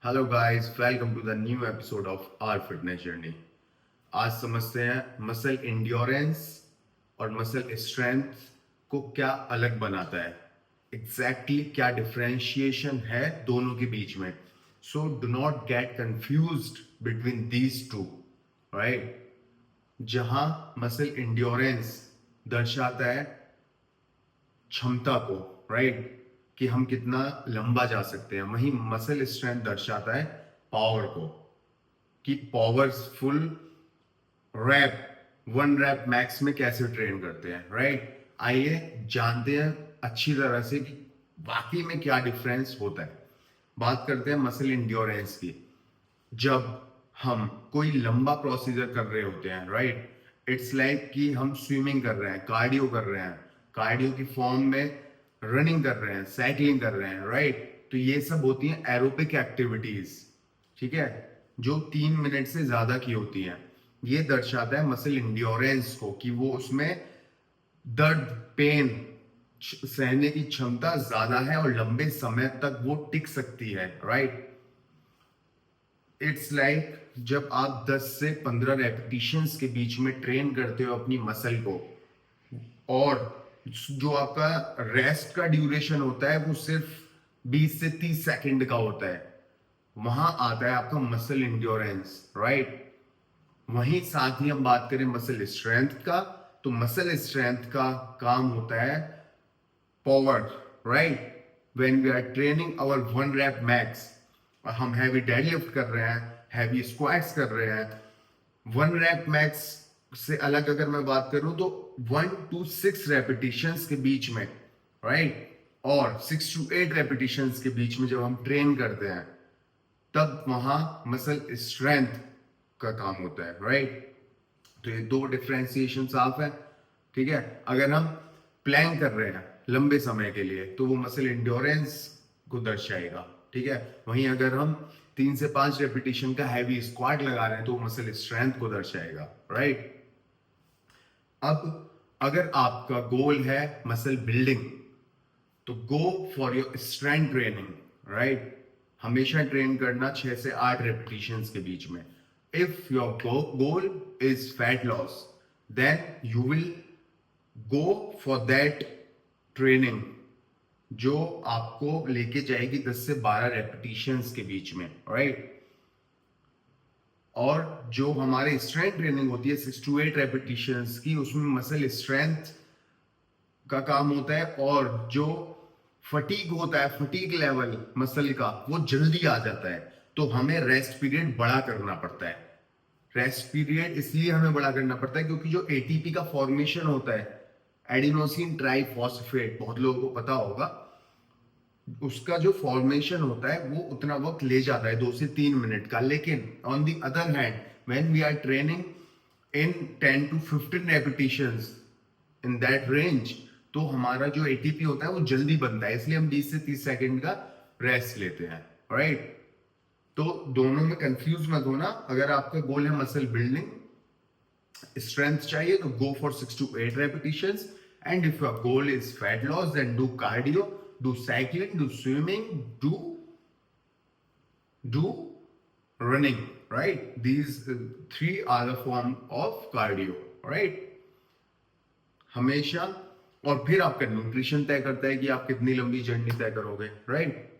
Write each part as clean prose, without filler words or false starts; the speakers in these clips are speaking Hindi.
Hello guys, welcome to the new episode of our fitness journey. आज समझते हैं मसल इंड्योरेंस और मसल स्ट्रेंथ को क्या अलग बनाता है, क्या डिफरेंशिएशन है दोनों के बीच में। So do not gate confused between these two, right. जहां मसल इंड्योरेंस दर्शाता है क्षमता को, राइट, कि हम कितना लंबा जा सकते हैं, वहीं मसल स्ट्रेंथ दर्शाता है पावर को, कि पावरफुल रैप 1 रैप मैक्स में कैसे ट्रेन करते हैं, राइट। आइए जानते हैं अच्छी तरह से कि वाकई में क्या डिफरेंस होता है। बात करते हैं मसल इंड्योरेंस की। जब हम कोई लंबा प्रोसीजर कर रहे होते हैं, राइट, इट्स लाइक कि हम स्विमिंग कर रहे हैं, कार्डियो कर रहे हैं, कार्डियो की फॉर्म में रनिंग कर रहे हैं, साइकिलिंग कर रहे हैं, राइट। तो ये सब होती हैं एरोबिक एक्टिविटीज, ठीक है, जो 3 मिनट से ज्यादा की होती हैं। ये दर्शाता है मसल इंड्योरेंस को, कि वो उसमें दर्द, पेन सहने की क्षमता ज्यादा है और लंबे समय तक वो टिक सकती है, राइट। इट्स लाइक जब आप 10 से 15 रेपिटेशंस के बीच में ट्रेन करते हो अपनी मसल को, और जो आपका रेस्ट का ड्यूरेशन होता है वो सिर्फ 20 से 30 सेकंड का होता है, वहां आता है आपका मसल इंड्योरेंस, राइट। वहीं साथ ही हम बात करें मसल स्ट्रेंथ का, तो मसल स्ट्रेंथ का काम होता है power, right. When we are training our 1 rep max, और हम हैवी डेडलिफ्ट कर रहे हैं, हैवी स्क्वाट्स कर रहे हैं, 1 रैप मैक्स से अलग अगर मैं बात करूं तो 1 to 6 रेपिटेशंस के बीच में, राइट, और 6 to 8 रेपिटेशंस के बीच में जब हम ट्रेन करते हैं, तब वहां मसल स्ट्रेंथ का काम होता है, राइट। तो ये दो डिफरेंशिएशन साफ है, ठीक है। अगर हम प्लैंक कर रहे हैं लंबे समय के लिए तो वो मसल इंड्योरेंस को दर्शाएगा, ठीक है। वहीं अगर हम 3 से 5 रेपिटेशन का हैवी स्क्वाट लगा रहे हैं तो वो मसल स्ट्रेंथ को दर्शाएगा, राइट। अब अगर आपका गोल है मसल बिल्डिंग, तो go for your strength training, right. हमेशा ट्रेन करना 6 से 8 रेपिटेशंस के बीच में। If your goal is fat loss, then you will go for that training जो आपको लेके जाएगी 10 से 12 रेपिटेशंस के बीच में, राइट। और जो हमारे स्ट्रेंथ ट्रेनिंग होती है 6 to 8 रेपिटेशंस की, उसमें मसल स्ट्रेंथ का काम होता है, और जो फटीग होता है, फटीग लेवल मसल का, वो जल्दी आ जाता है। तो हमें रेस्ट पीरियड बड़ा करना पड़ता है। रेस्ट पीरियड इसलिए हमें बड़ा करना पड़ता है क्योंकि जो एटीपी का फॉर्मेशन होता है, एडिनोसिन ट्राइफॉस्फेट, बहुत लोगों को पता होगा, उसका जो फॉर्मेशन होता है वो उतना वक्त ले जाता है, 2 से 3 मिनट का। लेकिन on the other hand, when we are training in 10 to 15 repetitions in that range, तो हमारा जो एटीपी होता है वो जल्दी बनता है, इसलिए हम 20 से 30 सेकंड का रेस्ट लेते हैं, राइट। तो दोनों में कंफ्यूज मत होना। अगर आपका गोल है मसल बिल्डिंग, स्ट्रेंथ चाहिए, तो go for 6 to 8 repetitions. And if your goal is fat loss, then do cardio, do cycling, do swimming, do running, right? These three are the form of cardio, right? हमेशा। और फिर आपका न्यूट्रिशन तय करता है कि आप कितनी लंबी जर्नी तय करोगे, राइट।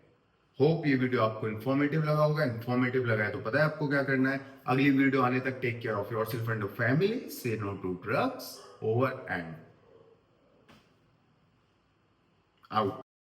होप ये वीडियो आपको इन्फॉर्मेटिव लगा होगा। इन्फॉर्मेटिव लगा है तो पता है आपको क्या करना है। अगली वीडियो आने तक take care of yourself and your family. Say no to drugs. Over and out.